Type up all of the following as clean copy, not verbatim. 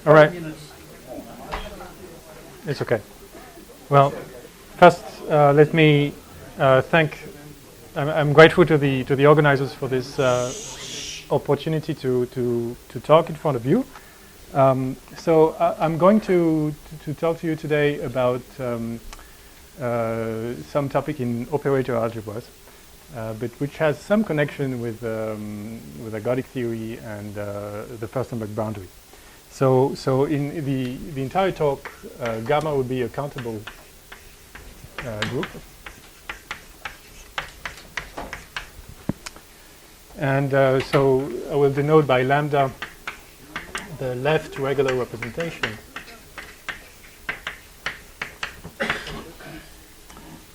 All right. It's okay. Well, first, let me thank. I'm grateful to the organizers for this opportunity to talk in front of you. So I'm going to talk to you today about some topic in operator algebras, but which has some connection with ergodic theory and the Furstenberg boundary. So in the entire talk, gamma would be a countable group, and so I will denote by lambda the left regular representation.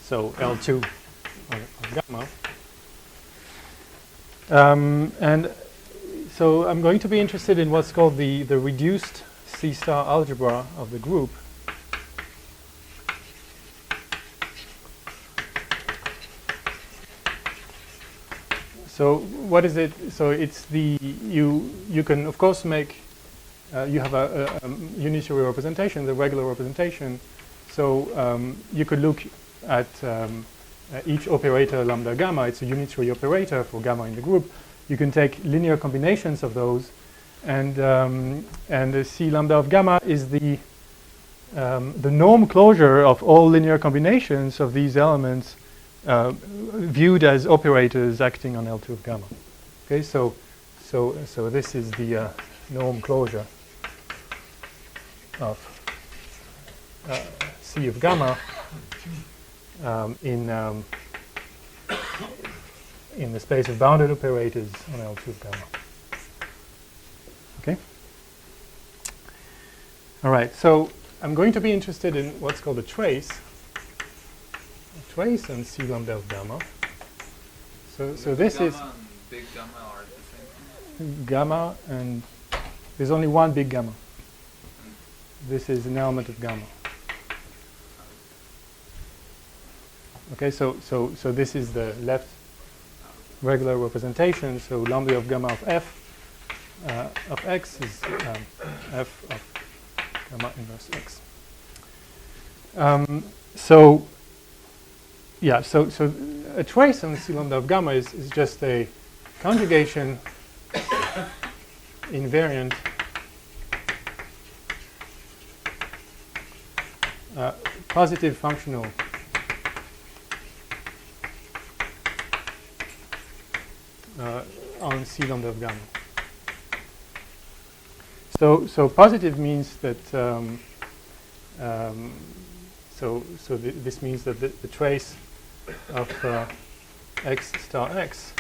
So L2 of gamma. And so I'm going to be interested in what's called the reduced C-star algebra of the group. So what is it? So it's you can of course make you have a unitary representation, the regular representation. So you could look at each operator lambda gamma. It's a unitary operator for gamma in the group. You can take linear combinations of those, and the C lambda of gamma is the norm closure of all linear combinations of these elements viewed as operators acting on L2 of gamma. Okay, so this is the norm closure of C of gamma in the space of bounded operators on L2 of gamma. Okay? All right, so I'm going to be interested in what's called a trace on C lambda of gamma. So this gamma is and big gamma are the same thing. Gamma, and there's only one big gamma. This is an element of gamma. Okay, so this is the left regular representation. So lambda of gamma of f of x is f of gamma inverse x. So a trace on C lambda of gamma is just a conjugation invariant positive functional on C lambda of gamma. So positive means that this means that the trace of x star x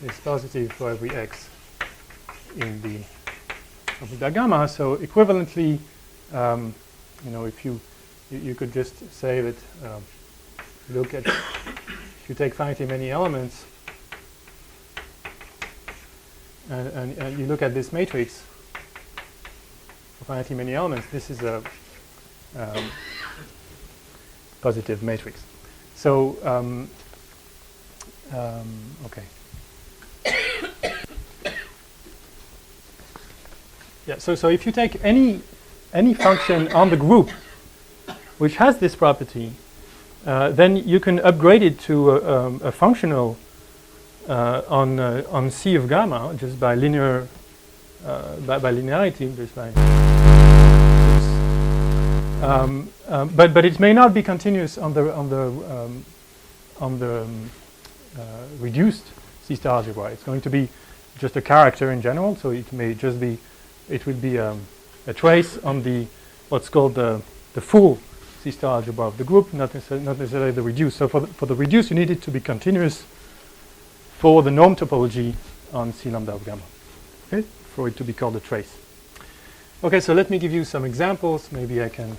is positive for every x in the lambda gamma. So equivalently, if you could just say that look at if you take finitely many elements and you look at this matrix for finitely many elements, this is a positive matrix. So okay. Yeah. So if you take any function on the group which has this property, then you can upgrade it to a functional on C of gamma just by linear by linearity, just by. But it may not be continuous on the reduced C-star algebra. It's going to be just a character in general. So it may just be, it will be a trace on the what's called the full C-star algebra of the group, not necessarily the reduced. So for the reduced, you need it to be continuous for the norm topology on C lambda of gamma. Okay, for it to be called a trace. Okay, so let me give you some examples. Maybe I can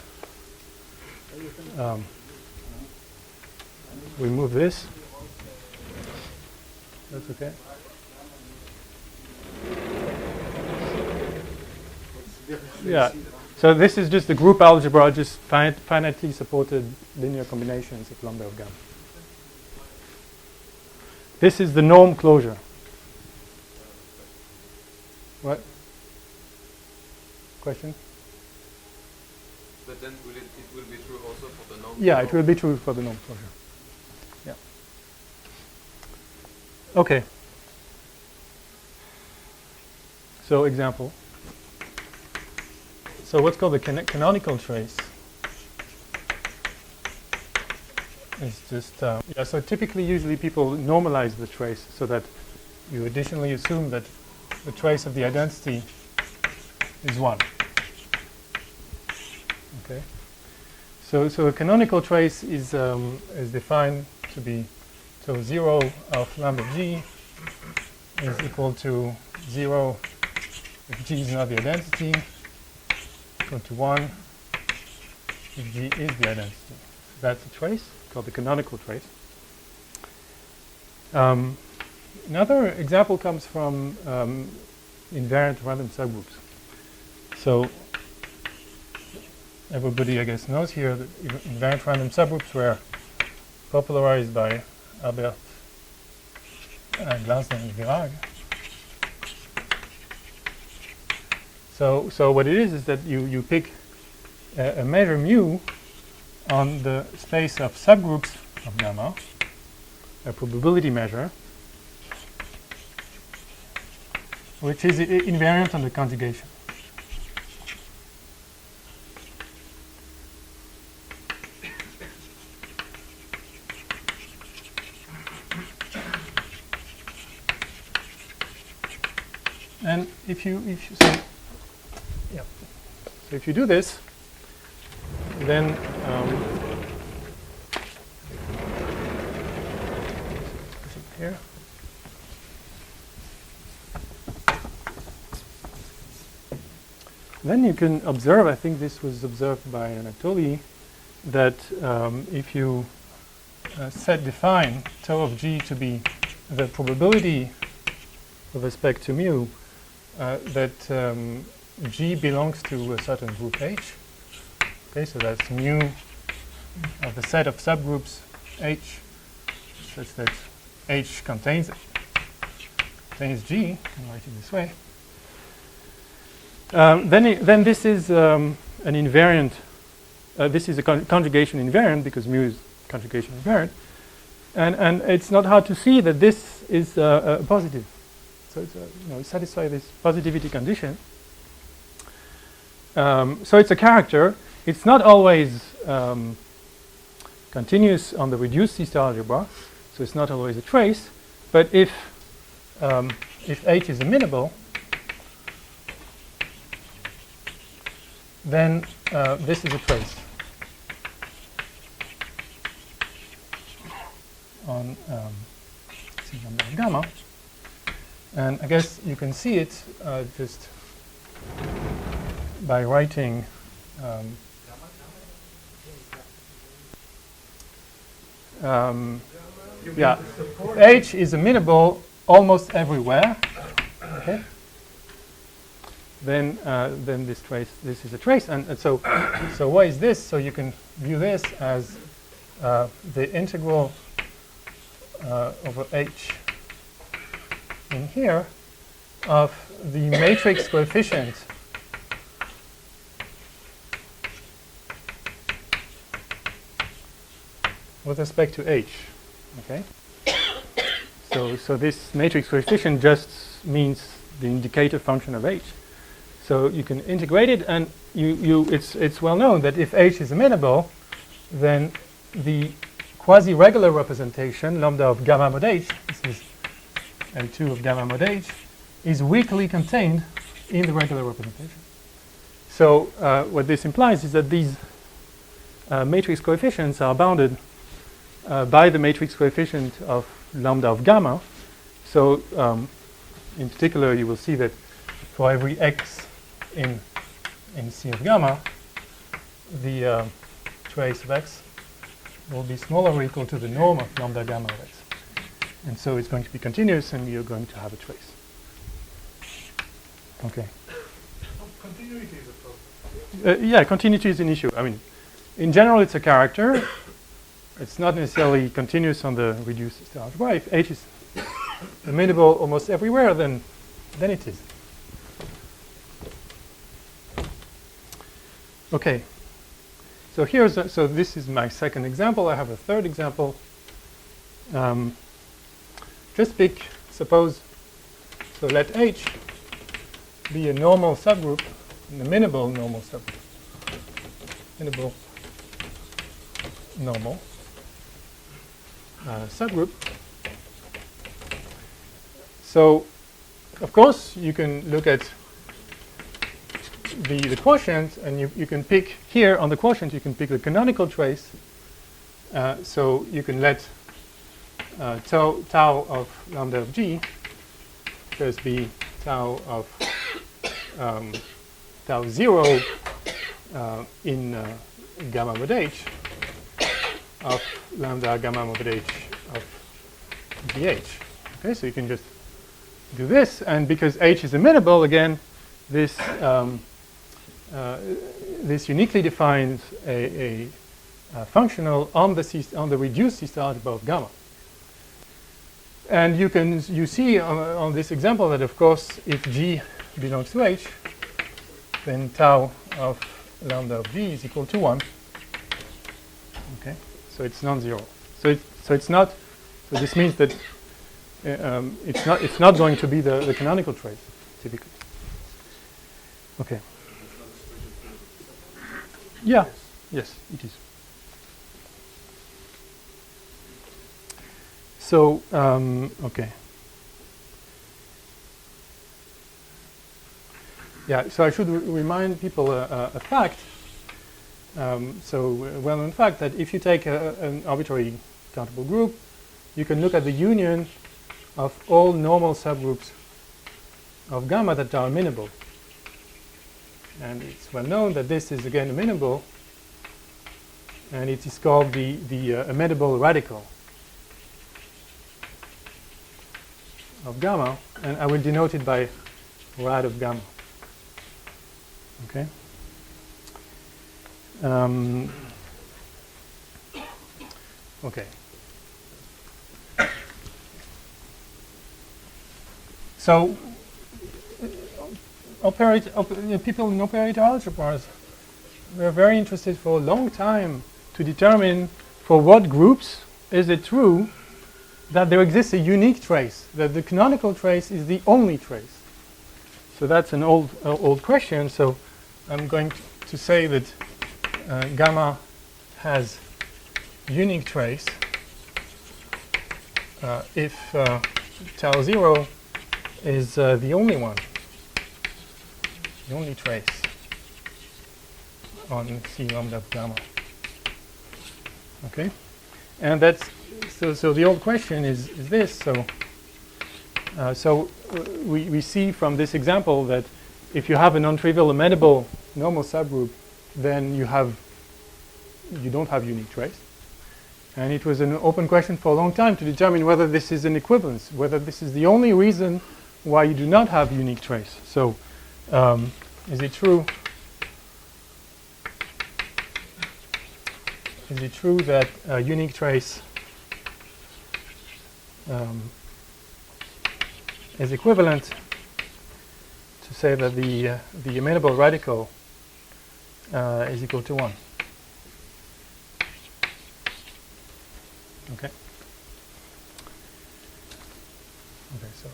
remove this. That's okay. Yeah. So this is just the group algebra, just finitely supported linear combinations of lambda of gamma. This is the norm closure. What? question? But then it will be true also for the norm? Yeah, it will be true for the norm closure. Yeah. Okay. So example. So what's called the canonical trace is just, yeah, so typically usually people normalize the trace so that you additionally assume that the trace of the identity is 1. Okay. So a canonical trace is defined to be, so 0 of lambda g is equal to 0 if g is not the identity, equal to 1 if g is the identity. That's a trace called the canonical trace. Another example comes from invariant random subgroups. So everybody, I guess, knows here that invariant random subgroups were popularized by Albert Glasner and Virag. So what it is that you pick a measure mu on the space of subgroups of gamma, a probability measure, which is invariant on the conjugation. And if you yeah, so if you do this, then here. Then you can observe, I think this was observed by Anatoly, that if you define tau of g to be the probability with respect to mu, that g belongs to a certain group H. Okay, so that's mu of the set of subgroups H, such that H contains G. I'll write it this way. Then this is an invariant. This is a conjugation invariant because mu is conjugation invariant, and it's not hard to see that this is positive. So it's it satisfies this positivity condition. So it's a character. It's not always continuous on the reduced Cstar algebra, so it's not always a trace. But if H is amenable, then this is a trace on C gamma. And I guess you can see it just by writing yeah, H is amenable almost everywhere. Okay. Then this is a trace, and so what is this? So you can view this as the integral over H in here of the matrix coefficient with respect to H. Okay. So this matrix coefficient just means the indicator function of H. So you can integrate it, and it's well known that if H is amenable, then the quasi-regular representation lambda of gamma mod H, this is L2 of gamma mod H, is weakly contained in the regular representation. So what this implies is that these matrix coefficients are bounded by the matrix coefficient of lambda of gamma. So in particular, you will see that for every x in C of gamma, the trace of x will be smaller or equal to the norm of lambda gamma of x. And so it's going to be continuous, and you're going to have a trace. Okay. Continuity is a problem. Yeah, continuity is an issue. I mean, in general, it's a character. It's not necessarily continuous on the reduced Cstar algebra. If H is amenable almost everywhere, then it is. Okay. So here's so this is my second example. I have a third example. Just pick, suppose, so let H be a normal subgroup, the minimal normal subgroup. Minimal normal subgroup. So, of course, you can look at the quotient, and you can pick here on the quotient, you can pick the canonical trace. So you can let tau of lambda of g just be tau of tau 0 in gamma mod h of lambda gamma mod h of gh. Okay, so you can just do this, and because h is amenable, again, this this uniquely defines a functional on the reduced Cstar algebra of gamma. And you see on this example that, of course, if g belongs to h, then tau of lambda of g is equal to 1. Okay, so it's non-zero. So it's not. So this means that it's not going to be the canonical trace typically. Okay. Yeah. Yes, it is. So okay. Yeah. So I should remind people a fact. So well-known fact that if you take an arbitrary countable group, you can look at the union of all normal subgroups of gamma that are amenable. And it's well known that this is again amenable, and it is called the amenable radical of gamma, and I will denote it by rad of gamma. Okay. Okay. So, people in operator algebras were very interested for a long time to determine for what groups is it true that there exists a unique trace, that the canonical trace is the only trace. So that's an old question. So I'm going to say that gamma has unique trace if tau 0 is the only one, the only trace on C lambda of gamma. Okay, and that's so the old question is this. So we see from this example that if you have a non-trivial amenable normal subgroup, then you don't have unique trace. And it was an open question for a long time to determine whether this is an equivalence, whether this is the only reason why you do not have unique trace. So is it true? Is it true that a unique trace is equivalent to say that the amenable radical is equal to 1? Okay. Okay, so.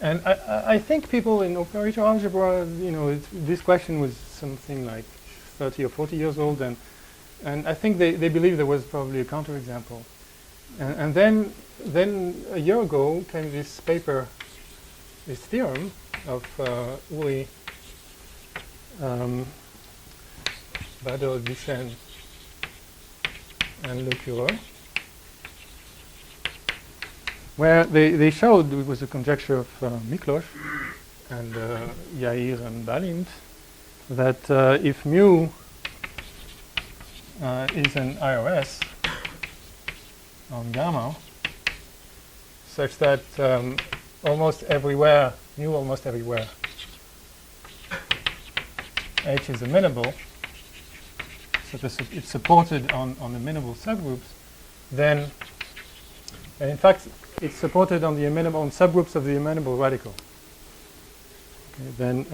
And I think people in operator algebra, this question was something like 30 or 40 years old, and I think they believe there was probably a counterexample. And then a year ago came this paper, this theorem of Uli, Badel, Duchesne, and Lecure, where they showed it was a conjecture of Miklos and Yair and Balint that if mu is an IRS on gamma, such that almost everywhere, mu almost everywhere, H is amenable, so it's supported on amenable subgroups, then, and in fact, it's supported on the amenable on subgroups of the amenable radical. Okay, then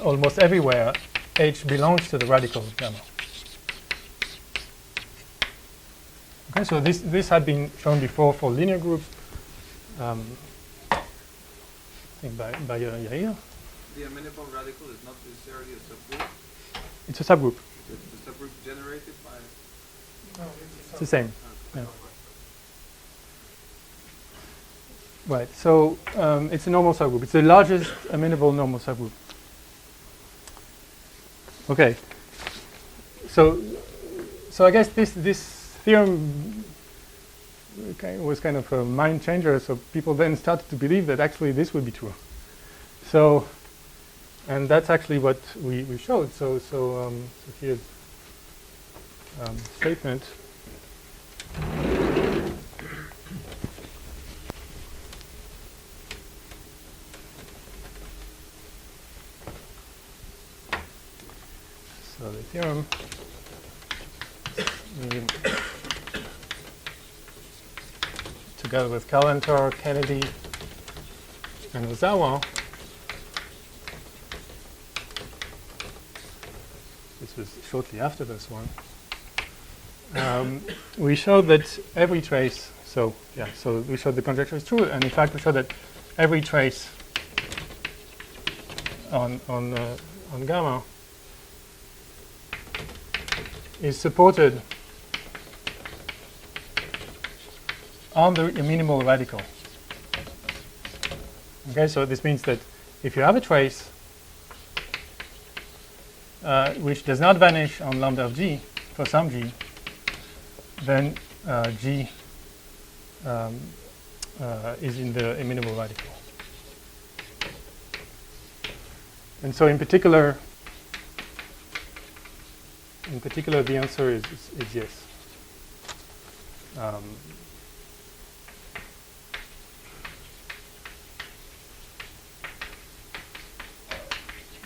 almost everywhere H belongs to the radical of gamma. Okay, so this had been shown before for linear groups. I think by Yair. The amenable radical is not necessarily a subgroup. It's a subgroup. The subgroup generated by. No, It's the same. Okay. Yeah. Right. So it's a normal subgroup. It's the largest amenable normal subgroup. Okay. So I guess this theorem was kind of a mind changer. So people then started to believe that actually this would be true. So, and that's actually what we showed. So here's statement. So the theorem, together with Kallentor, Kennedy, and Ozawa, this was shortly after this one, we showed that every trace, so we showed the conjecture is true, and in fact we showed that every trace on gamma is supported on the minimal radical. Okay, so this means that if you have a trace which does not vanish on lambda of g for some g, then g is in the minimal radical. And so in particular the answer is yes.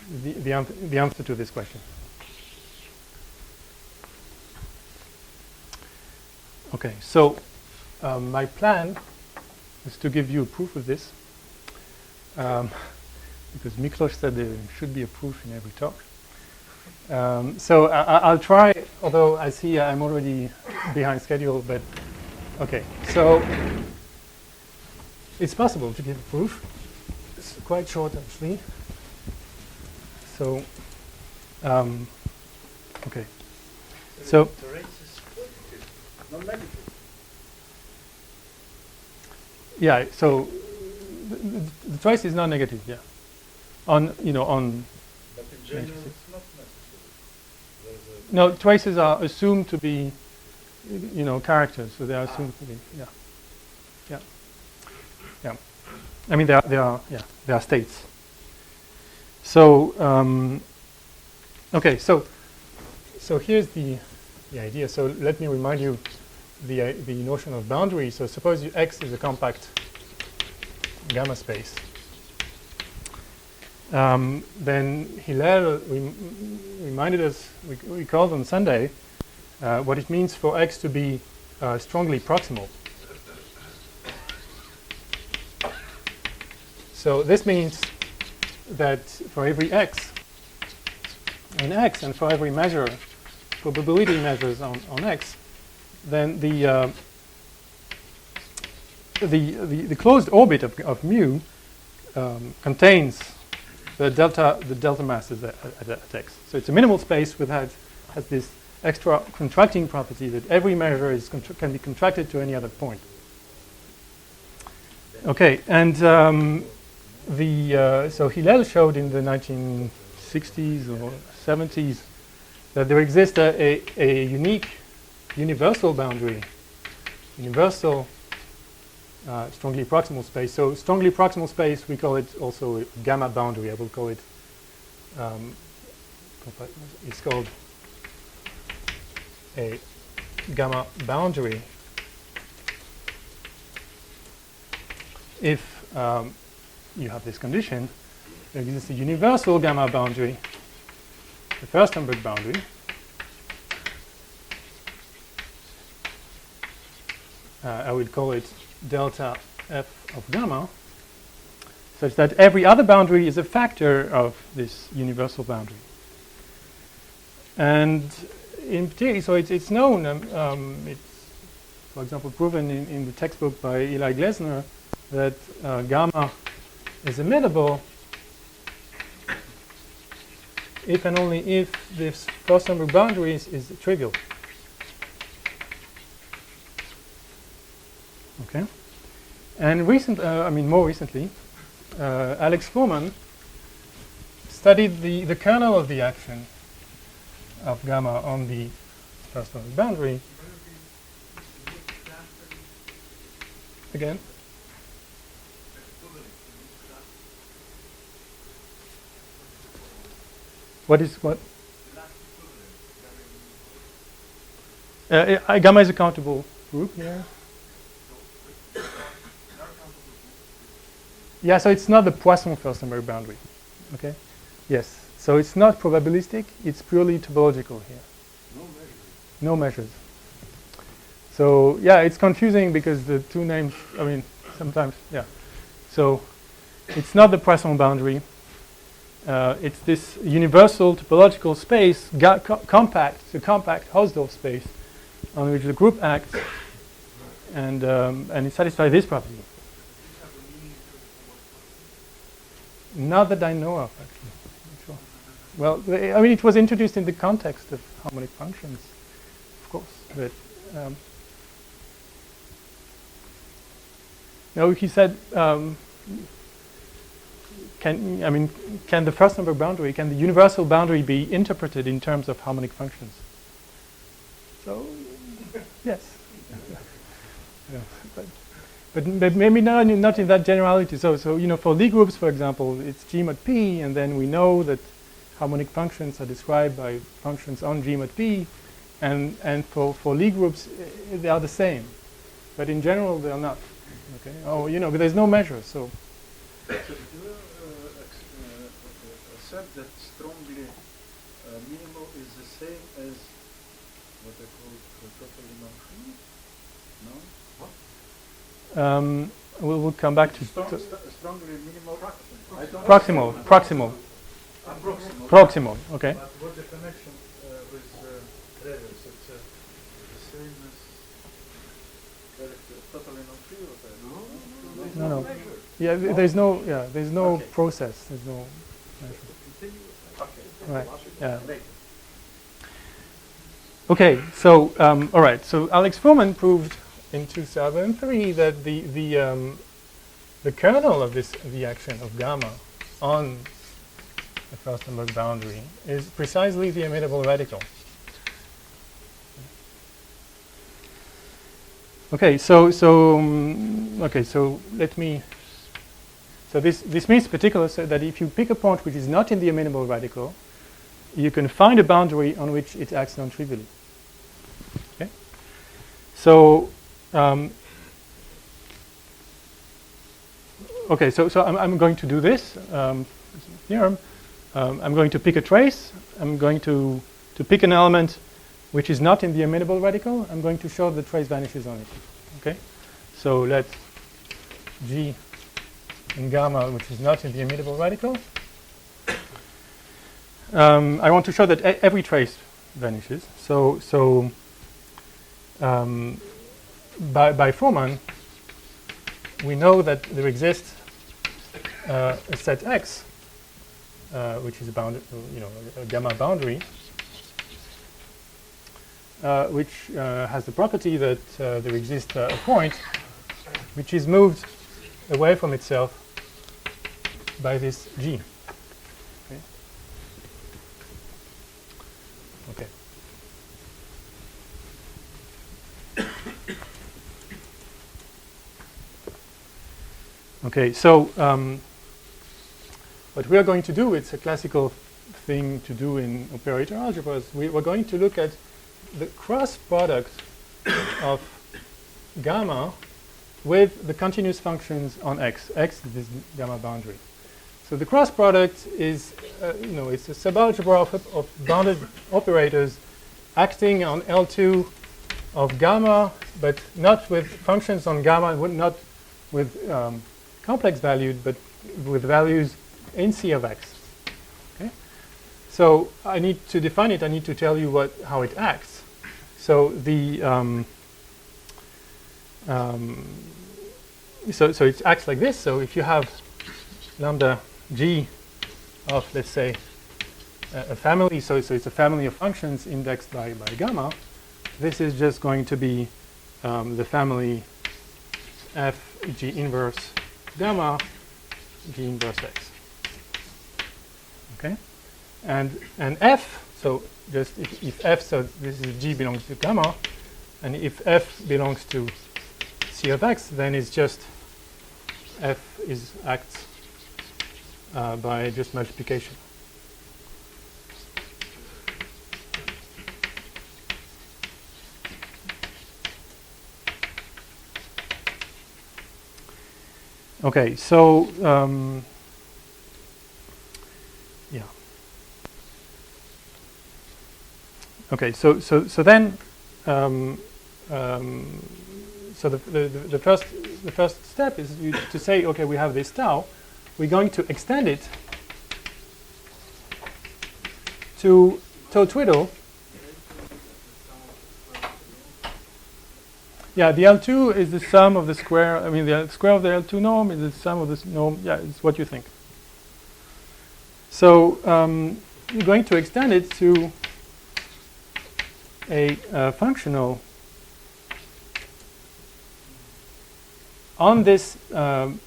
The answer to this question. Okay, so my plan is to give you a proof of this, because Miklos said there should be a proof in every talk. So I'll try, although I see I'm already behind schedule, but okay. So it's possible to give a proof. It's quite short, actually. So, okay. So the race is positive, not negative. Yeah. So the trace is not negative. Yeah. On. But in general, it's not necessary. No, traces are assumed to be, characters. So they are assumed to be. Yeah. I mean, they are states. So okay. So here's the idea. So let me remind you the notion of boundary. So suppose X is a compact gamma space. Then Hillel reminded us, we called on Sunday, what it means for X to be strongly proximal. So this means that for every X in X and for every measure, probability measures on X, then the closed orbit of mu contains the delta masses at X. So it's a minimal space has this extra contracting property that every measure can be contracted to any other point. Okay, and so Hillel showed in the 1960s or 70s that there exists a unique universal boundary, universal strongly proximal space. So strongly proximal space, we call it also a gamma boundary. I will call it, it's called a gamma boundary if you have this condition. There exists a universal gamma boundary, the Furstenberg boundary, I would call it delta f of gamma, such that every other boundary is a factor of this universal boundary. And in particular, so it's known, it's, for example, proven in the textbook by Eli Glesner that gamma is immutable if and only if this Furstenberg boundary is trivial. Okay, and more recently, Alex Fuhrman studied the kernel of the action of gamma on the Furstenberg boundary. Again. What is what? Gamma is a countable group. Yeah. Yeah. So it's not the Poisson-Furstenberg boundary. Okay. Yes. So it's not probabilistic. It's purely topological here. No measures. So yeah, it's confusing because the two names. I mean, sometimes yeah. So it's not the Poisson boundary. It's this universal topological space, compact Hausdorff space, on which the group acts, and it satisfies this property. Not that I know of, actually. Not sure. Well, I mean, it was introduced in the context of harmonic functions, of course. But no, he said. Can the Furstenberg boundary, can the universal boundary be interpreted in terms of harmonic functions? So, yes. Yeah, but maybe not in that generality. So for Lie groups, for example, it's G mod P, and then we know that harmonic functions are described by functions on G mod P, and for Lie groups, they are the same. But in general, they are not. Okay. Oh, but there's no measure, so. Accept that strongly minimal is the same as what I call totally non-free? No? We'll come back to strongly minimal. Proximal. Okay. But what's the connection with reverse? It's the same as totally non-free. No. Yeah, there's no okay. Process. There's no. Right. Yeah. Okay. So all right. So Alex Fuhrman proved in 2003 that the kernel of the action of gamma on the Furstenberg boundary is precisely the immutable radical. Okay. So let me. So this means particularly that if you pick a point which is not in the immutable radical, you can find a boundary on which it acts non-trivially. Okay. So I'm going to do this theorem. I'm going to pick a trace. I'm going to pick an element which is not in the immutable radical. I'm going to show the trace vanishes on it. Okay. So let G in gamma, which is not in the immutable radical. I want to show that every trace vanishes. So by Fuhrman, we know that there exists a set X, which is a gamma boundary, which has the property that there exists a point which is moved away from itself by this G. Okay. Okay, so what we are going to do, it's a classical thing to do in operator algebras. We're going to look at the cross product of gamma with the continuous functions on X. X is this gamma boundary. So the cross product is, it's a subalgebra of bounded operators acting on L2 of gamma, but not with functions on gamma, not with complex valued, but with values in C of x. Okay? So I need to define it. I need to tell you how it acts. So the so it acts like this. So if you have lambda g of, let's say, a family, so it's a family of functions indexed by gamma, this is just going to be the family f g inverse gamma g inverse x. Okay, and f, so just if f, so this is g belongs to gamma, and if f belongs to C of x, then it's just f acts by just multiplication. Okay, so yeah. Okay, so then so the first step is to say, okay, we have this tau. We're going to extend it to twiddle. Yeah, the L2 is the sum of the square. I mean, the square of the L2 norm is the sum of this norm. Yeah, it's what you think. So you're going to extend it to a functional on this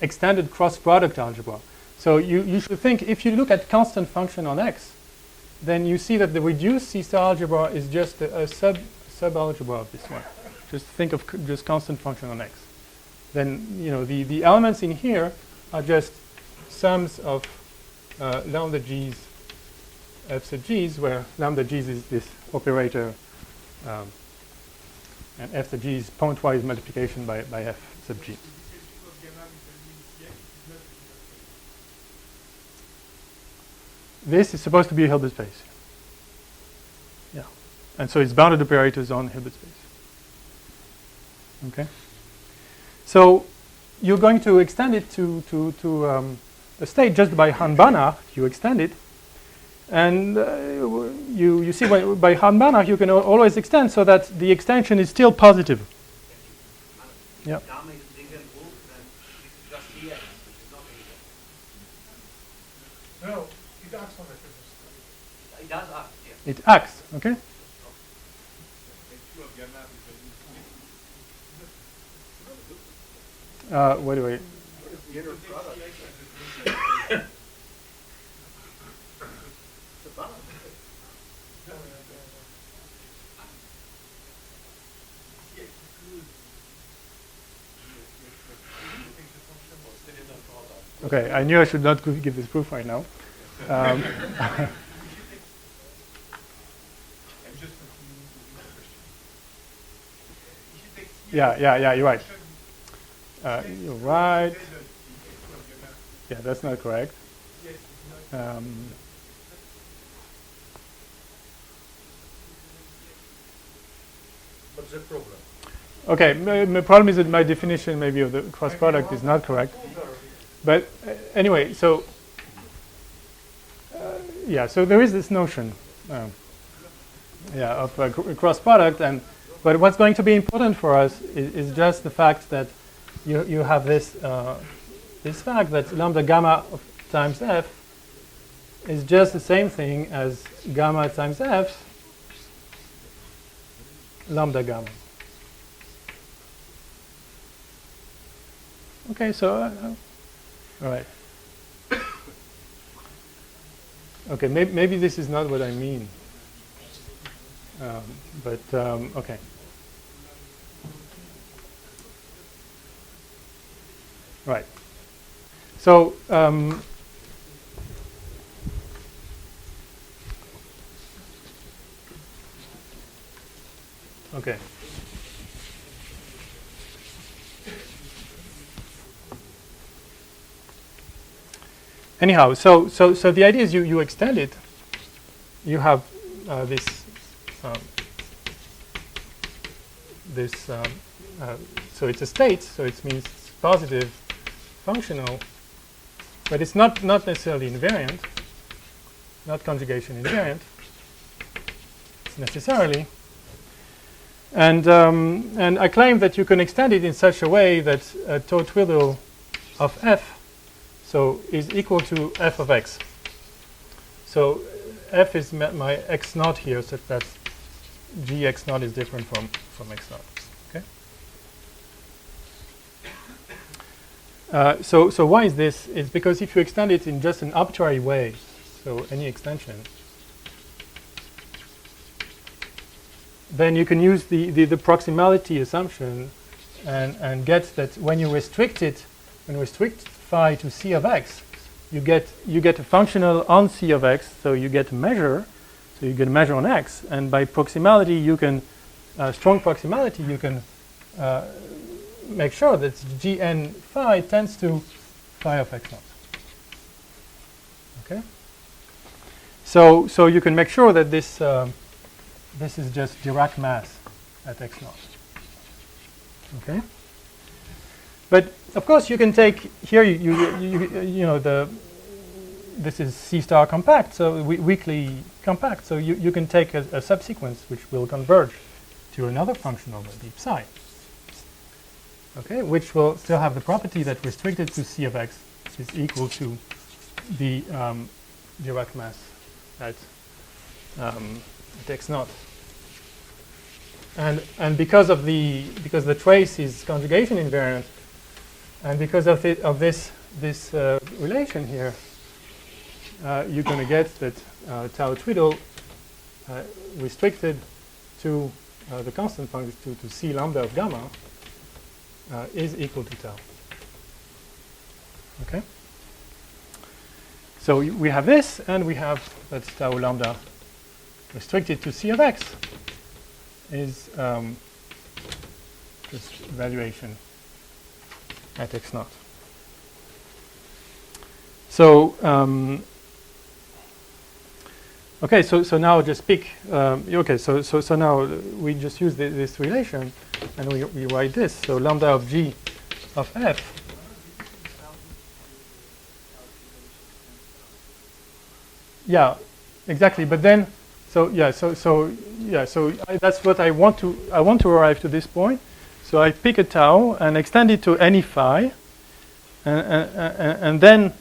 extended cross-product algebra. So you should think, if you look at constant function on X, then you see that the reduced Cstar algebra is just a sub-algebra of this one. Just think of just constant function on X. Then the elements in here are just sums of lambda g's, f sub g's, where lambda g's is this operator, and f sub g is pointwise multiplication by f sub g. This is supposed to be a Hilbert space. Yeah, and so it's bounded operators on Hilbert space. Okay, so you're going to extend it to a state just by Hahn-Banach. You extend it, and you see by Hahn-Banach you can always extend so that the extension is still positive. Yeah. No, it acts on the Hilbert. It does act, yeah. It acts. Okay. What do I? The inner product. The balance. Okay, I knew I should not give this proof right now. Yeah, you're right. You're right. Yeah, that's not correct. What's the problem? Okay, my problem is that my definition maybe of the cross product is not correct. But anyway, so yeah, so there is this notion, of a cross product, but what's going to be important for us is just the fact that you have this this fact that lambda gamma times f is just the same thing as gamma times f lambda gamma. Okay, so all right. Okay, maybe this is not what I mean, but okay. Right. So okay. Anyhow, so the idea is you extend it. You have this so it's a state, so it means it's positive, functional, but it's not necessarily invariant, not conjugation invariant necessarily. And I claim that you can extend it in such a way that tau twiddle of f is equal to f of x. So f is my x naught here, such that g x naught is different from x naught. Okay. So why is this? It's because if you extend it in just an arbitrary way, so any extension, then you can use the proximality assumption and get that when you restrict phi to c of x, you get a functional on c of x, so you get a measure, so you get a measure on x, and by proximality you can strong proximality you can make sure that gn phi tends to phi of x naught. Okay. So you can make sure that this is just Dirac mass at x naught. Okay. But of course, you can take here. You know this is C star compact, so weakly compact. So you can take a subsequence which will converge to another function over deep psi. Okay, which will still have the property that restricted to C of x is equal to the Dirac mass at x naught. And because the trace is conjugation invariant, and because of this relation here, you're going to get that tau twiddle restricted to the constant function to c lambda of gamma is equal to tau. Okay. So we have this, and we have that tau lambda restricted to c of x is this evaluation at x naught. So okay, so now just pick. Okay, so now we just use this relation, and we write this. So lambda of g of f. Yeah, exactly. But then, that's what I want to arrive to this point. So I pick a tau and extend it to any phi, and then,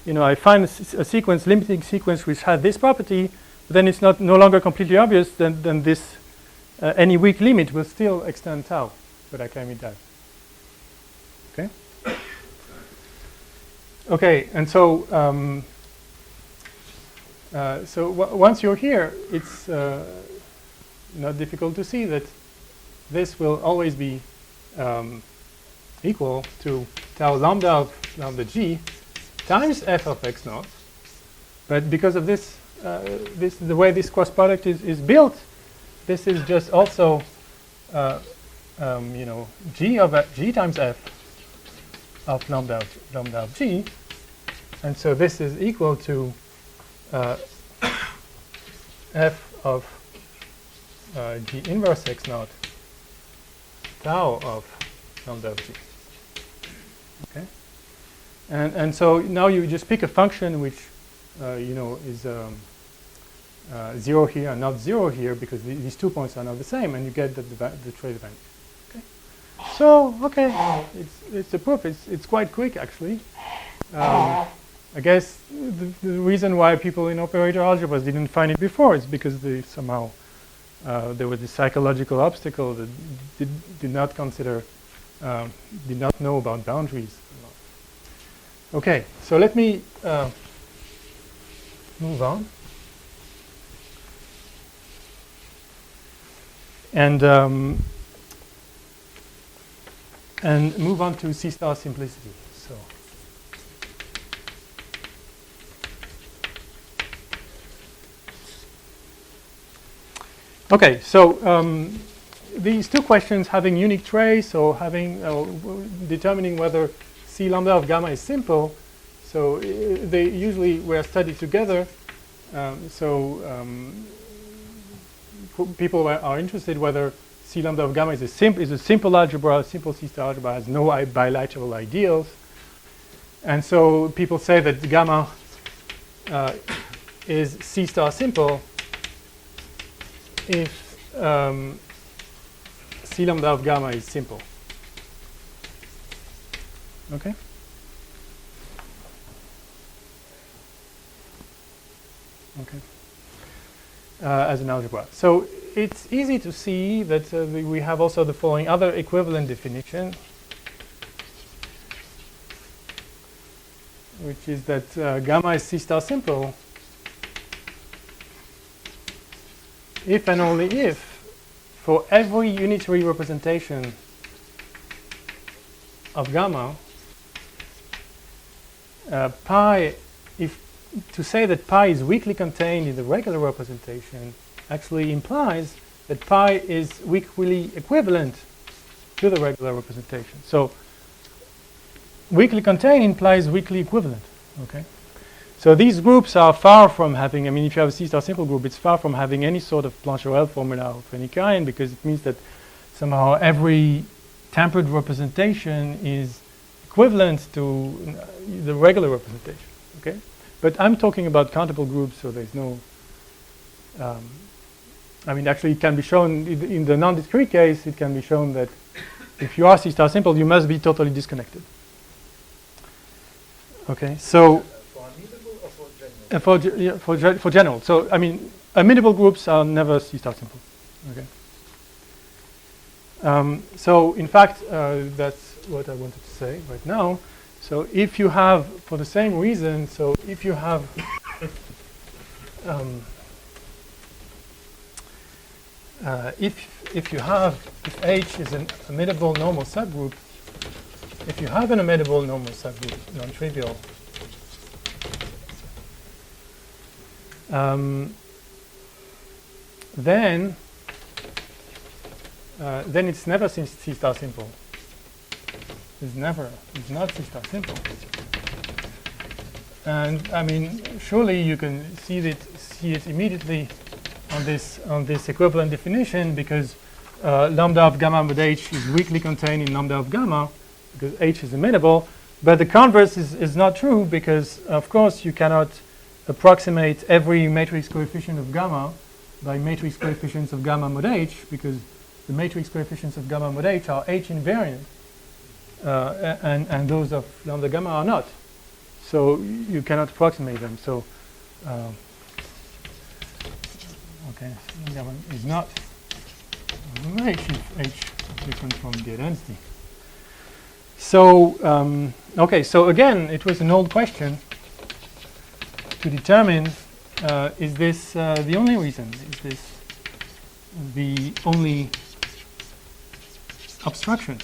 I find a sequence, limiting sequence, which has this property. But then it's no longer completely obvious. Then this any weak limit will still extend tau, but I claim it does. Okay. Okay, and so. Once you're here, it's not difficult to see that this will always be equal to tau lambda of lambda g times f of x naught. But because of this, the way this cross product is built, this is just also g times f of lambda of g, and so this is equal to f of g inverse x naught tau of lambda of g. Okay, and so now you just pick a function which is 0 here and not 0 here, because these 2 points are not the same, and you get the trace vanishes. Okay, so it's a proof. It's quite quick actually. I guess the reason why people in operator algebras didn't find it before is because somehow there was this psychological obstacle that did not consider, did not know about boundaries. Okay, so let me move on. And move on to Cstar simplicity. So. Okay, so these two questions, having unique trace or having determining whether C lambda of gamma is simple, so they usually were studied together. People are interested whether C lambda of gamma is a simple algebra, simple C star algebra, has no bilateral ideals. And so people say that gamma is C star simple if C lambda of gamma is simple. Okay? Okay. As an algebra. So it's easy to see that we have also the following other equivalent definition, which is that gamma is C star simple if and only if for every unitary representation of gamma, pi, if to say that pi is weakly contained in the regular representation actually implies that pi is weakly equivalent to the regular representation. So weakly contained implies weakly equivalent. Okay. So these groups are far from having, I mean, if you have a C star simple group, it's far from having any sort of Plancherel formula of any kind, because it means that somehow every tempered representation is equivalent to the regular representation. Okay. But I'm talking about countable groups, so there's no, I mean, actually it can be shown in the non-discrete case, it can be shown that if you are C star simple, you must be totally disconnected. Okay, so For immutable or for general? for general. So I mean, immutable groups are never C star simple. Okay. So in fact, that's what I wanted to say right now. So if you have, for the same reason, so if you have if H is an immutable normal subgroup, if you have an immutable normal subgroup, non-trivial, then it's never C star simple. It's not C star simple. And I mean, surely you can see it immediately on this equivalent definition, because lambda of gamma mod H is weakly contained in lambda of gamma, because H is immutable. But the converse is not true, because of course you cannot approximate every matrix coefficient of gamma by matrix coefficients of gamma mod H, because the matrix coefficients of gamma mod H are H invariant. And those of lambda gamma are not. So you cannot approximate them. So, okay, gamma is not H if H is different from the identity. So, okay, so again, it was an old question to determine is this the only reason? Is this the only obstruction?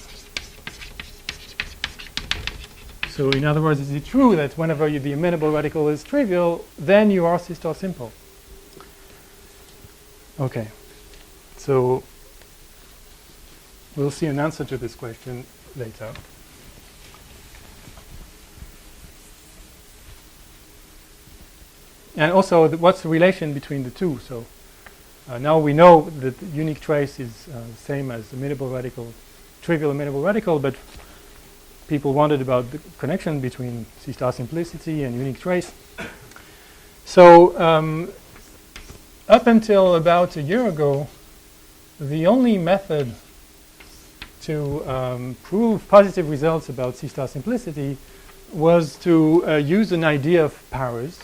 So in other words, is it true that whenever the amenable radical is trivial, then you are C star simple? Okay. So we'll see an answer to this question later. And also, what's the relation between the two? So now we know that the unique trace is the same as the amenable radical, trivial amenable radical, but people wondered about the connection between Cstar simplicity and unique trace. So up until about a year ago, the only method to prove positive results about Cstar simplicity was to use an idea of powers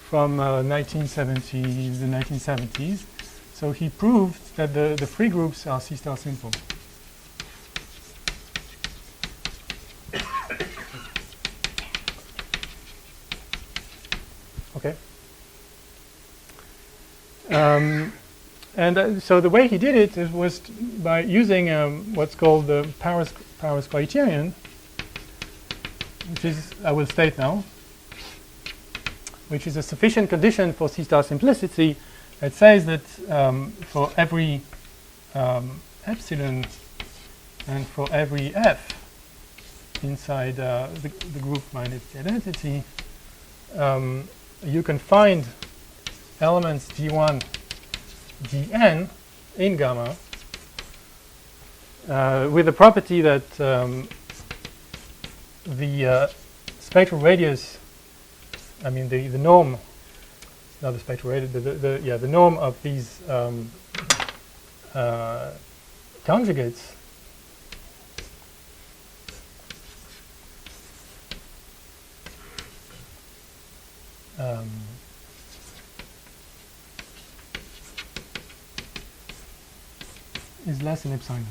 from 1970s and 1970s. So he proved that the free groups are Cstar simple. Okay. So the way he did it was by using what's called the Paris Criterion, which is, I will state now, which is a sufficient condition for Cstar simplicity. It says that for every epsilon and for every f inside the group minus the identity, you can find elements G1, Gn in gamma with the property that the spectral radius, I mean the norm, not the spectral radius, the norm of these conjugates is less than epsilon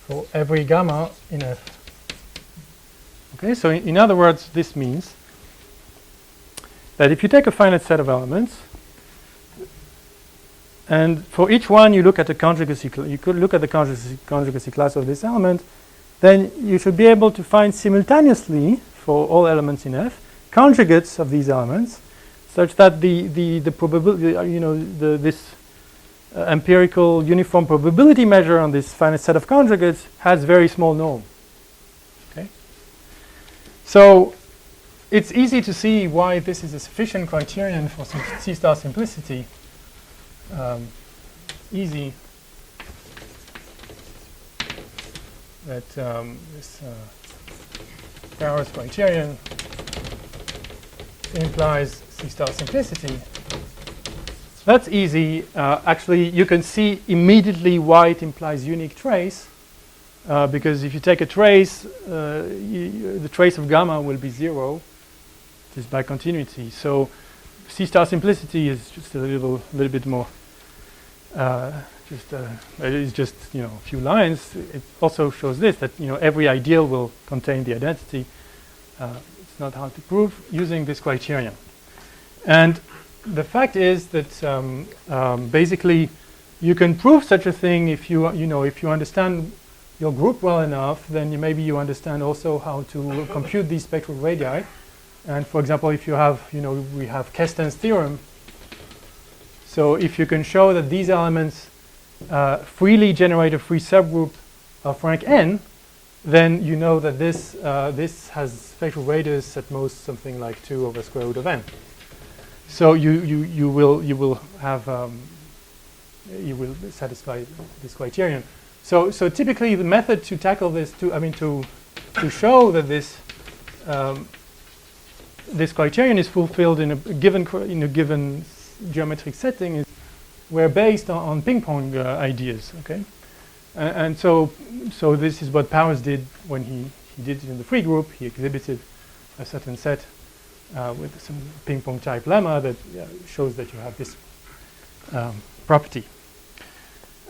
for every gamma in F. Okay, so in other words, this means that if you take a finite set of elements, and for each one you look at the conjugacy, you could look at the conjugacy class of this element, then you should be able to find simultaneously for all elements in F conjugates of these elements, such that the probability, this empirical uniform probability measure on this finite set of conjugates has very small norm. Okay, so it's easy to see why this is a sufficient criterion for C-star simplicity. Easy that this Paris criterion implies C-star simplicity. That's easy. Actually, you can see immediately why it implies unique trace, because if you take a trace, the trace of gamma will be 0, just by continuity. So C-star simplicity is just a little bit more. It's just a few lines. It also shows this, that every ideal will contain the identity. It's not hard to prove using this criterion. And the fact is that basically you can prove such a thing if you understand your group well enough. Then maybe you understand also how to compute these spectral radii. And for example, if you have we have Kesten's theorem. So if you can show that these elements freely generate a free subgroup of rank n, then you know that this has spectral radius at most something like 2 over square root of n. So you will satisfy this criterion. So typically the method to tackle this, to show that this this criterion is fulfilled in a given geometric setting is we're based on ping pong ideas. Okay, and so this is what Paris did when he did it in the free group. He exhibited a certain set with some ping pong type lemma that shows that you have this property.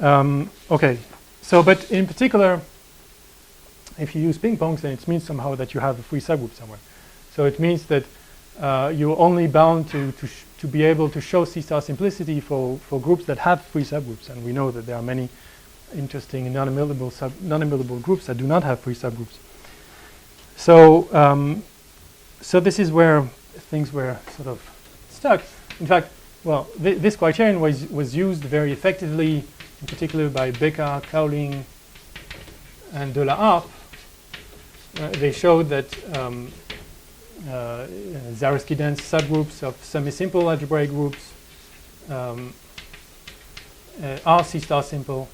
Okay, so but in particular, if you use ping pongs, then it means somehow that you have a free subgroup somewhere. So it means that you're only bound to be able to show C-star simplicity for groups that have free subgroups, and we know that there are many interesting non-immutable groups that do not have free subgroups. So so this is where things were sort of stuck. In fact, well, this criterion was used very effectively, in particular by Becker, Cowling, and de la Harpe. They showed that Zariski-dense subgroups of semi-simple algebraic groups are C-star simple.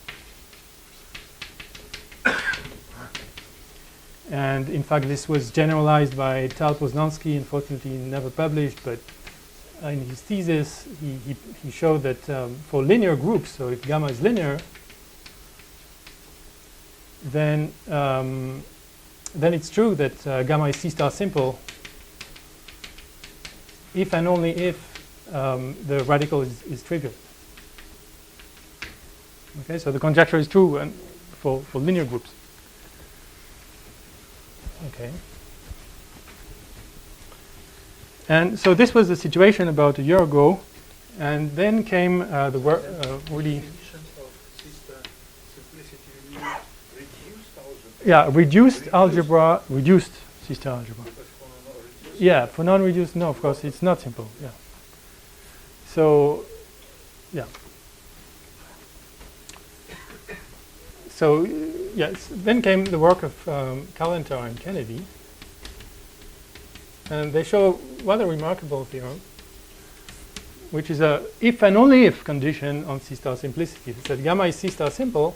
And in fact, this was generalized by Tal Poznansky, unfortunately never published, but in his thesis, he showed that for linear groups, so if gamma is linear, then it's true that gamma is C-star simple if and only if the radical is trivial. Okay, so the conjecture is true and for linear groups. Okay. And so this was the situation about a year ago, and then came the work really. Yeah, reduced algebra, reduced C-star algebra. Yeah, for non-reduced, no, of course, it's not simple. Yeah. So, yeah. So, yes, then came the work of Callentar and Kennedy, and they show rather remarkable theorem, which is a if and only if condition on C-star simplicity. It said gamma is C-star simple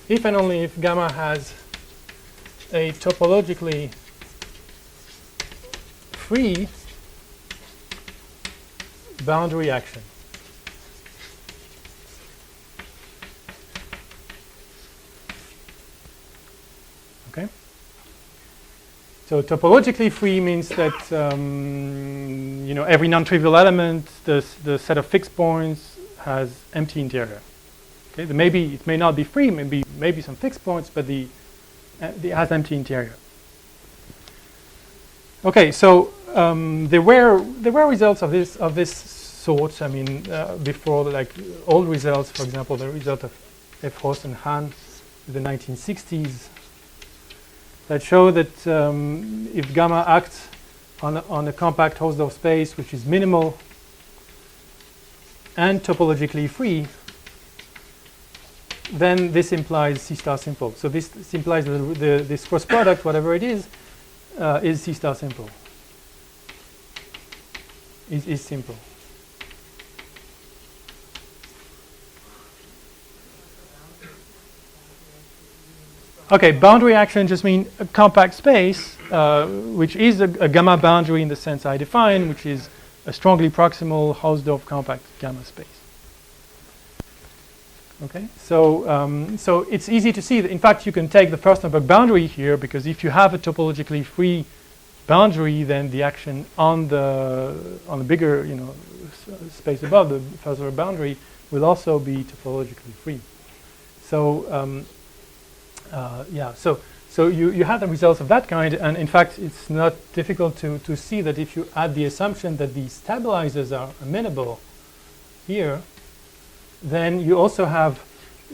if and only if gamma has a topologically free boundary action. Okay? So topologically free means that every non-trivial element, the set of fixed points has empty interior. Okay? It may not be free, maybe some fixed points, but it has empty interior. Okay, so there were results of this sort. I mean, before, like old results, for example, the result of F. Ross and Hahn in the 1960s, that show that if gamma acts on a compact Hausdorff space which is minimal and topologically free, then this implies C star simple. So this implies this cross product, whatever it is C star simple. Is simple. Okay, boundary action just means a compact space, which is a gamma boundary in the sense I define, which is a strongly proximal Hausdorff compact gamma space. Okay, so it's easy to see that, in fact, you can take the Furstenberg boundary here, because if you have a topologically free boundary, then the action on the bigger space above the Furstenberg boundary will also be topologically free. So so you have the results of that kind, and in fact it's not difficult to see that if you add the assumption that these stabilizers are amenable here, then you also have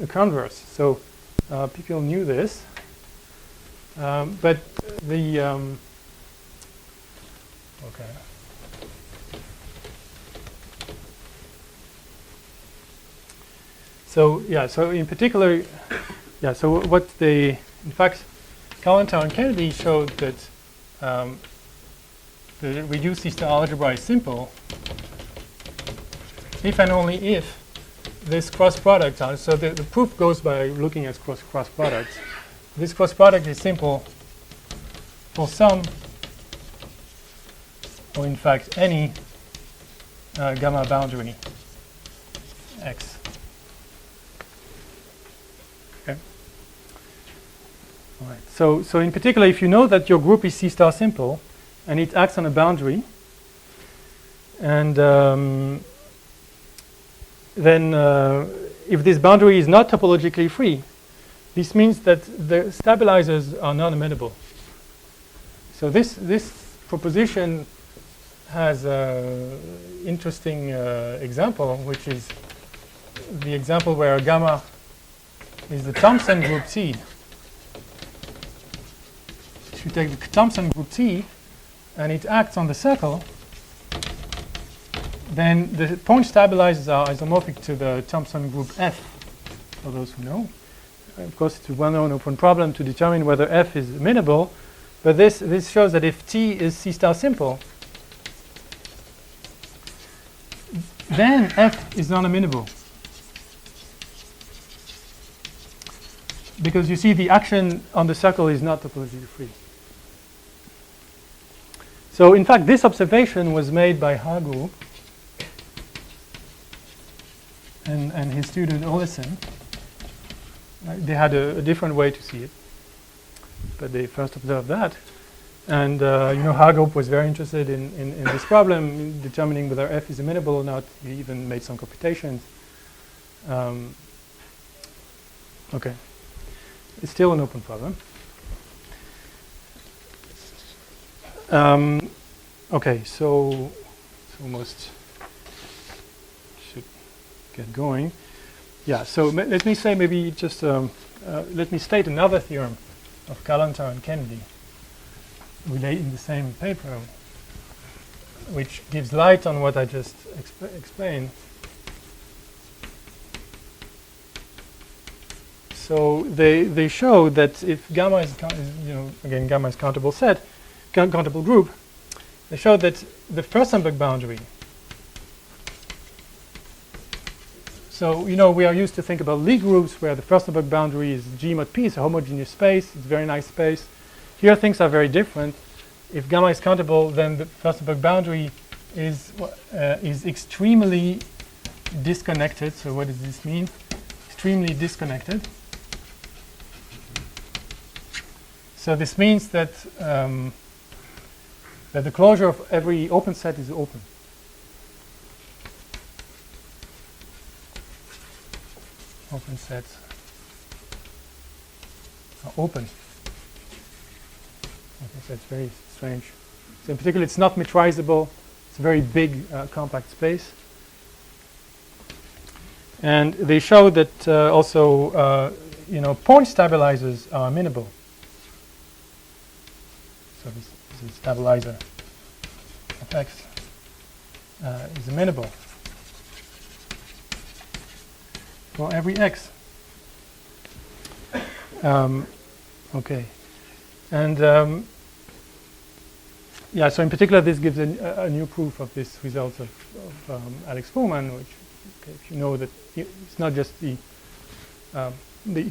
a converse. So people knew this, but the okay. So in particular, so what in fact, Kallenthal and Kennedy showed that the reduced C-star algebra is simple if and only if this cross product, so the proof goes by looking at cross products. This cross product is simple for some, or in fact any gamma boundary X. Okay. All right. So in particular, if you know that your group is C star simple and it acts on a boundary, and then if this boundary is not topologically free, this means that the stabilizers are non-amenable. So this proposition has an interesting example, which is the example where gamma is the Thomson group T. If you take the Thomson group T and it acts on the circle, then the point stabilizers are isomorphic to the Thomson group F, for those who know. Of course, it's a well-known open problem to determine whether F is amenable, but this shows that if T is C star simple, then F is non-amenable. Because you see the action on the circle is not topologically free. So in fact, this observation was made by Hagu and his student Olesen. They had a different way to see it, but they first observed that. And Hagu was very interested in this problem, in determining whether F is amenable or not. He even made some computations. Okay, it's still an open problem. Okay, so it's almost should get going. Yeah, so let me say maybe just let me state another theorem of Kallenthal and Kennedy in the same paper, which gives light on what I just explained. So they show that if gamma is again gamma is countable set, countable group, they show that the Furstenberg boundary. So we are used to think about Lie groups where the Furstenberg boundary is G mod P, it's a homogeneous space, it's a very nice space. here things are very different. If gamma is countable, then the Furstenberg boundary is extremely disconnected. So what does this mean? Extremely disconnected. So this means that that the closure of every open set is open. Open sets are open. Okay, so it's very strange. So in particular, it's not metrizable. It's a very big, compact space. And they show that also, point stabilizers are amenable. So this is a stabilizer of X is amenable for every X. Okay. And yeah, so in particular, this gives a new proof of this result of Alex Fuhrman, which, okay, if you know that it's not just the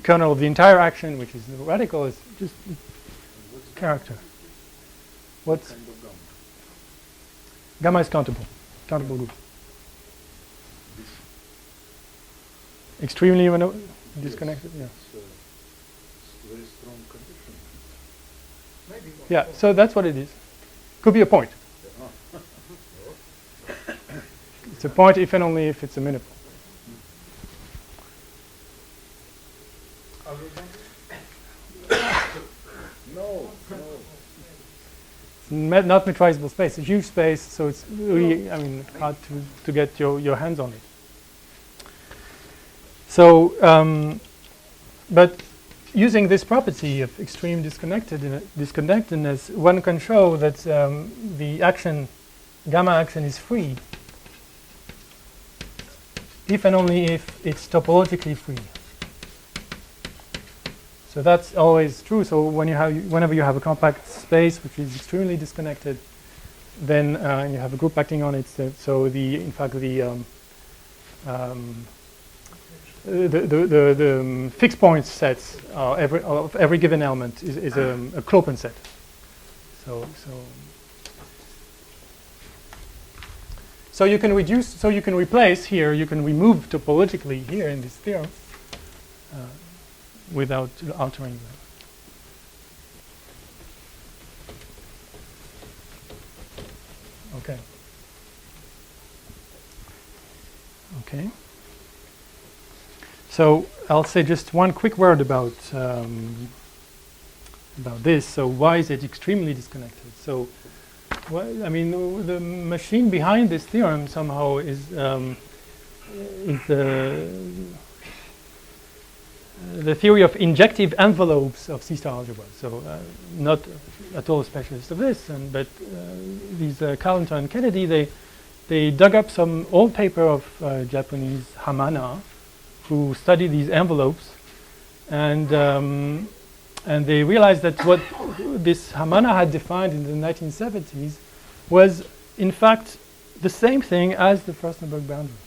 kernel of the entire action, which is the radical, it's just the character. What? Kind of gamma. Gamma is countable group. This Extremely disconnected, yeah. it's very strong condition. Maybe. Yeah, so that's what it is. Could be a point. It's a point if and only if it's amenable. No. Not metrizable space. It's a huge space, so it's really, hard to get your hands on it. So, but using this property of extreme disconnectedness, one can show that the action, gamma action, is free if and only if it's topologically free. So that's always true. So whenever you have a compact space which is extremely disconnected, then you have a group acting on it. So in fact the fixed point sets of every given element is a Klopen set. So you can reduce. So you can replace here. You can remove topologically here in this theorem. Without altering them. Okay. So I'll say just one quick word about this. So why is it extremely disconnected? So, the machine behind this theorem somehow is the theory of injective envelopes of Cstar algebra. So not at all a specialist of this, but these Carlton and Kennedy, they dug up some old paper of Japanese Hamana, who studied these envelopes, and they realized that what this Hamana had defined in the 1970s was, in fact, the same thing as the Furstenberg boundary.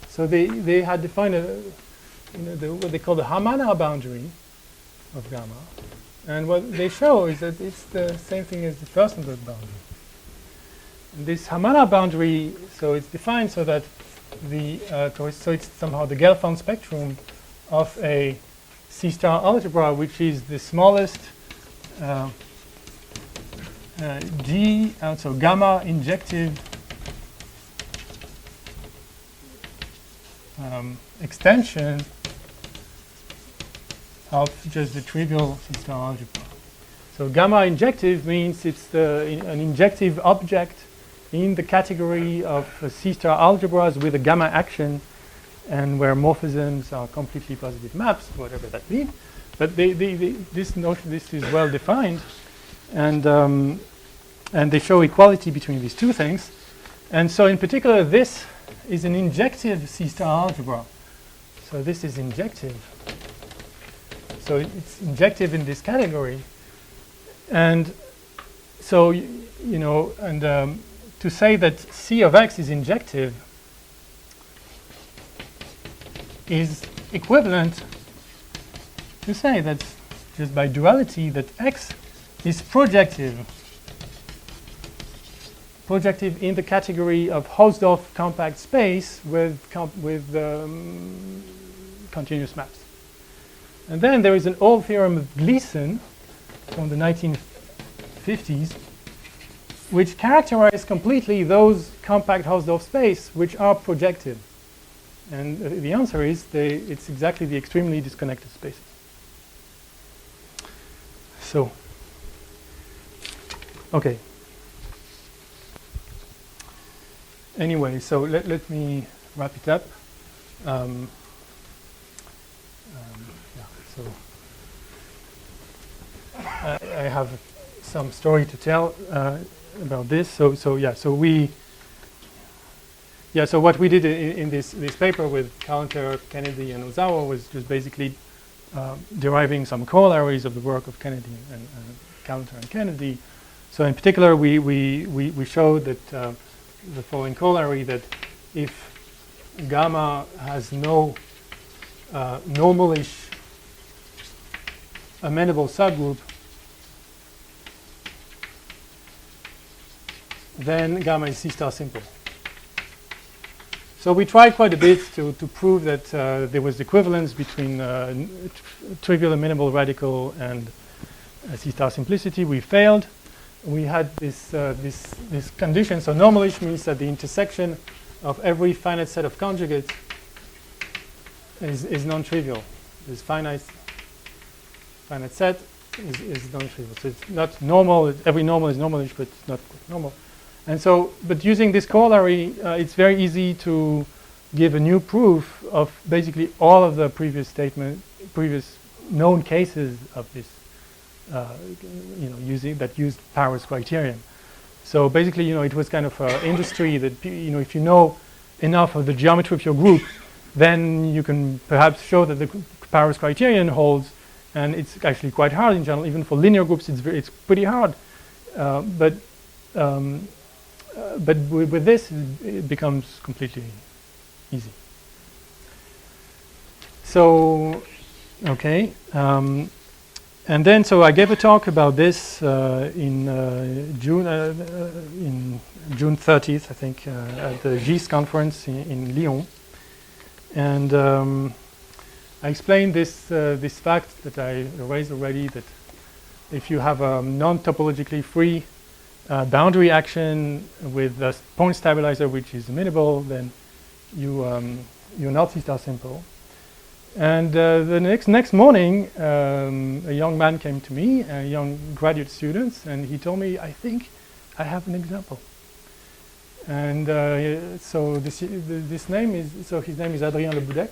So they had defined what they call the Hamana boundary of gamma, and what they show is that it's the same thing as the Furstenberg boundary. And this Hamana boundary, so it's defined so that so it's somehow the Gelfand spectrum of a C-star algebra, which is the smallest G, so gamma injective extension of just the trivial C-star algebra. So gamma injective means it's an injective object in the category of C-star algebras with a gamma action, and where morphisms are completely positive maps, whatever that means. But this is well defined, and they show equality between these two things. And so in particular, this is an injective C-star algebra. So this is injective. So it's injective in this category. And so, to say that C of X is injective is equivalent to say that just by duality that X is projective. Projective in the category of Hausdorff compact space with continuous maps. And then there is an old theorem of Gleason from the 1950s, which characterized completely those compact Hausdorff space which are projective. And the answer is it's exactly the extremely disconnected spaces. So, okay. Anyway, so let me wrap it up. Yeah, so I have some story to tell about this. So what we did in this paper with Counter, Kennedy, and Ozawa was just basically deriving some corollaries of the work of Kennedy and Counter and Kennedy. So in particular, we showed that the following corollary, that if gamma has no normalish amenable subgroup, then gamma is C-star simple. So we tried quite a bit to prove that there was equivalence between trivial amenable radical and C-star simplicity. We failed. We had this condition. So normalish means that the intersection of every finite set of conjugates is non-trivial. This finite set is non-trivial. So it's not normal. Every normal is normalish, but it's not normal. And so, but using this corollary, it's very easy to give a new proof of basically all of the previous known cases of this, used Paris criterion. So basically, it was kind of an industry that, if you know enough of the geometry of your group, then you can perhaps show that the Paris criterion holds, and it's actually quite hard in general. Even for linear groups, it's pretty hard. But with this, it becomes completely easy. So, okay. And then, so I gave a talk about this in June 30th, I think, at the GIS conference in Lyon. And I explained this fact that I raised already, that if you have a non-topologically free boundary action with a point stabilizer which is amenable, then you're not C-star simple. And the next morning, a young man came to me, a young graduate student, and he told me, I think I have an example. And so his name is Adrien Le Boudec.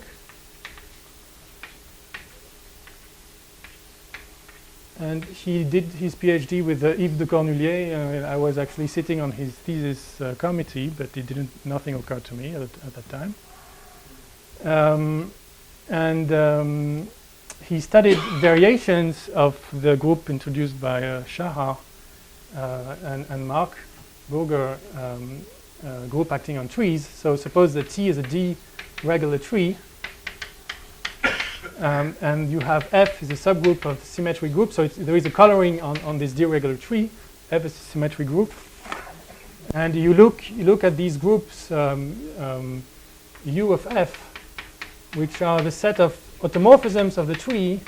And he did his PhD with Yves de Cornulier. I was actually sitting on his thesis committee, but nothing occurred to me at that time. And he studied variations of the group introduced by Shahar and Mark Burger, group acting on trees. So suppose that T is a D regular tree, and you have F is a subgroup of the symmetry group. So there is a coloring on this D regular tree. F is a symmetry group, and you look at these groups U of F, which are the set of automorphisms of the tree,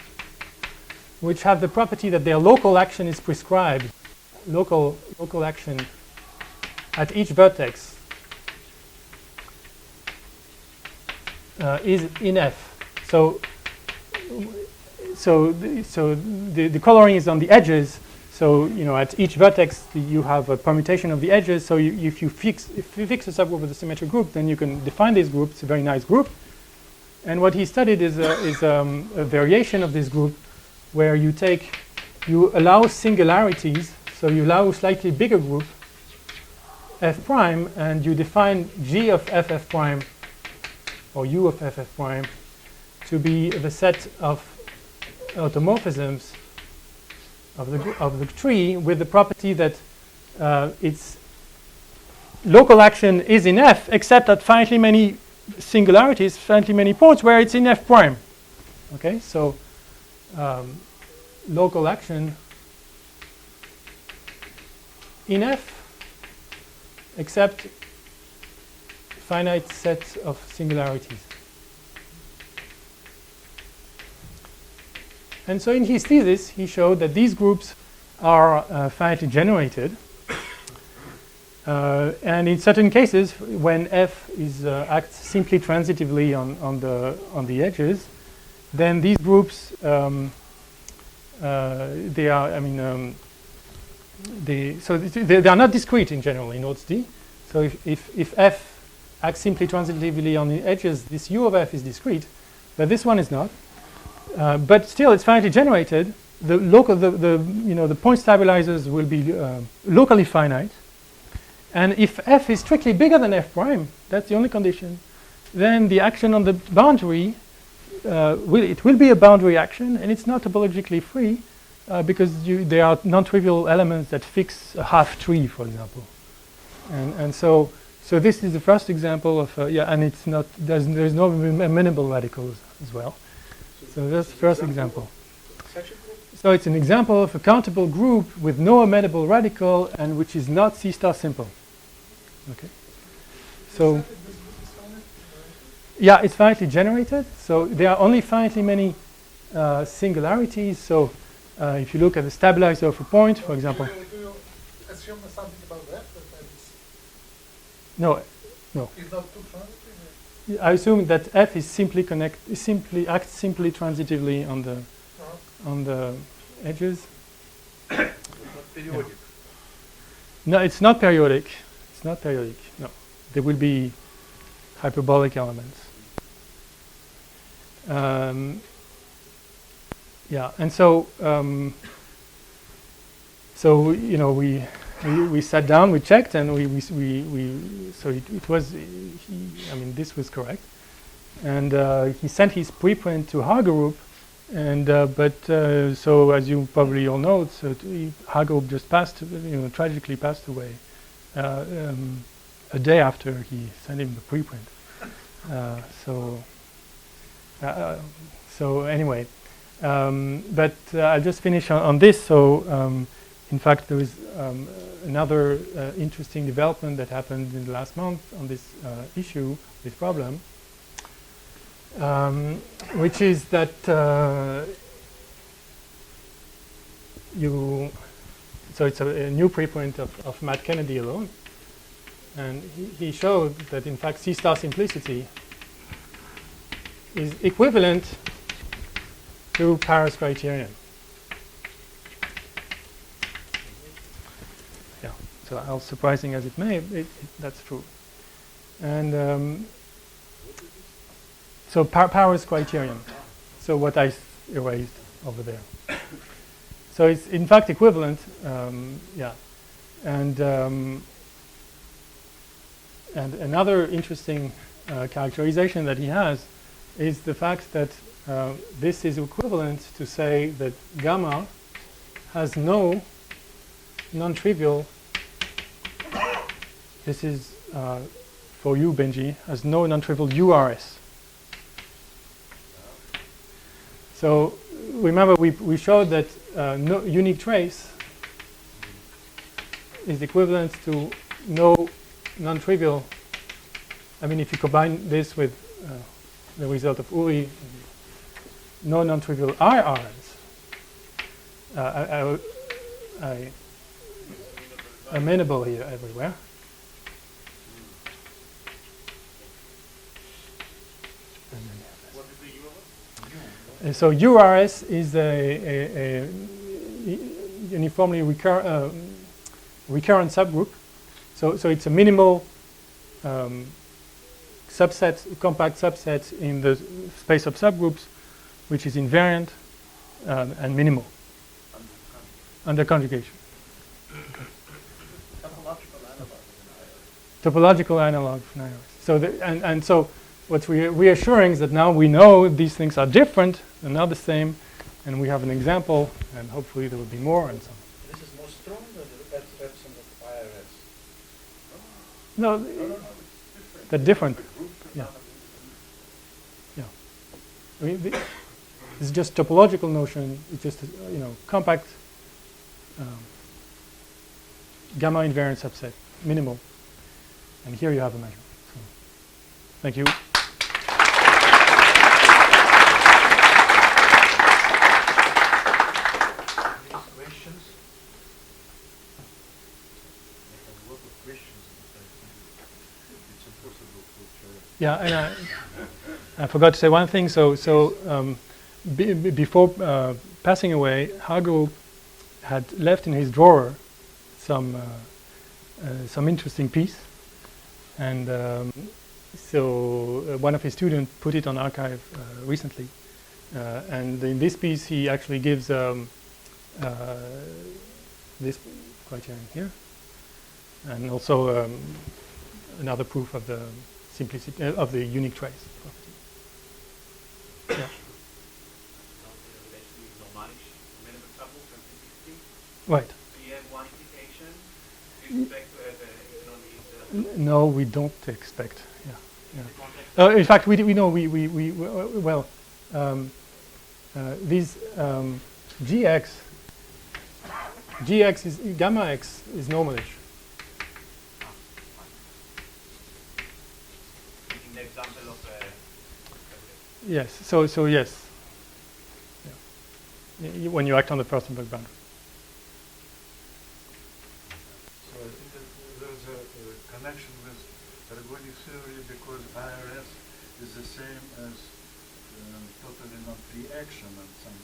which have the property that their local action is prescribed. Local action at each vertex is in F. So the coloring is on the edges. So at each vertex you have a permutation of the edges. So if you fix a subgroup with a symmetric group, then you can define this group. It's a very nice group. And what he studied is a variation of this group, where you allow singularities. So you allow a slightly bigger group, F prime, and you define G of FF prime, or U of FF prime, to be the set of automorphisms of the tree with the property that its local action is in F, except at finitely many singularities, finitely many points where it's in F prime. Okay, so local action in F except finite sets of singularities. And so in his thesis, he showed that these groups are finitely generated. And in certain cases, when F acts simply transitively on the edges, then these groups they are they are not discrete in general in nodes D. So if F acts simply transitively on the edges, this U of F is discrete, but this one is not. But still, it's finitely generated. The point stabilizers will be locally finite. And if F is strictly bigger than F prime, that's the only condition, then the action on the boundary will be a boundary action, and it's not topologically free because there are non-trivial elements that fix a half tree, for example. And so this is the first example of and it's not there's no amenable radicals as well. So that's the first example. So it's an example of a countable group with no amenable radical and which is not C-star simple. Okay. So yeah, it's finitely generated. So there are only finitely many singularities. So if you look at the stabilizer of a point, for example. Do you assume something about that? No. It's not too transitive? I assume that F is acts simply transitively on the edges. Not periodic. No, it's not periodic. It's not periodic. No, there will be hyperbolic elements. And so we sat down, we checked, and this was correct, and he sent his preprint to Hagerup, and so as you probably all know, Hagerup just tragically passed away a day after he sent him the preprint. So anyway, but I'll just finish on this. So in fact, there is another interesting development that happened in the last month on this issue, this problem, which is that so it's a new preprint of Matt Kennedy alone, and he showed that in fact Cstar simplicity is equivalent to Paris criterion. Yeah, so how surprising as it may, that's true. And so Paris criterion, so what I erased over there. So it's in fact equivalent, and another interesting characterization that he has is the fact that this is equivalent to say that gamma has no non-trivial, this is for you, Benji, has no non-trivial URS. So remember we showed that no unique trace is equivalent to no non-trivial. I mean, if you combine this with the result of Uri, no non-trivial IRs, I amenable here everywhere. So URS is a uniformly recurrent subgroup. So it's a minimal subset, compact subset in the space of subgroups, which is invariant and minimal under conjugation. Topological analog of an IRS. So and so what's reassuring is that now we know these things are different and not the same, and we have an example, and hopefully there will be more and so on. This is more strong than the epsilon of IRS. No, they're different. Yeah. I mean, this is just topological notion. It's just compact. gamma invariant subset, minimal. And here you have a measure. So, thank you. Any questions? I have a lot of questions, but I think it's impossible to try. Yeah, and I forgot to say one thing. Before passing away, Hago had left in his drawer some interesting piece, and one of his students put it on archive recently. And in this piece, he actually gives this criterion here, and also another proof of the simplicity of the unique trace property. Yeah. Right. So you have one indication. You expect to have economic. No, we don't expect. Yeah. In fact, we know these gx is gamma x is normalish. In the example of Yes. So yes. Yeah. When you act on the Furstenberg boundary. So I think that there's a connection with ergodic theory because IRS is the same as totally not reaction and some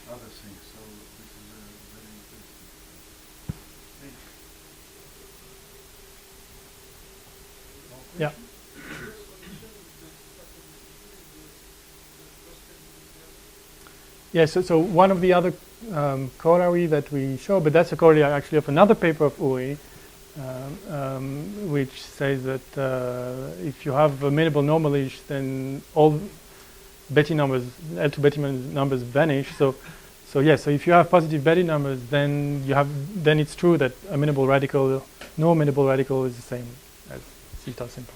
other things. So this is very interesting. Thank you. Yeah. Yes, so one of the other corollary that we show, but that's a corollary actually of another paper of Uri, which says that if you have a minimal normalish, then all Betti numbers, L2 Betti numbers vanish. So if you have positive Betti numbers, then it's true that a minimal radical, no minimal radical is the same as Cstar simple.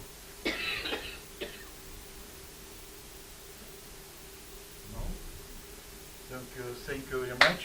Thank you very much.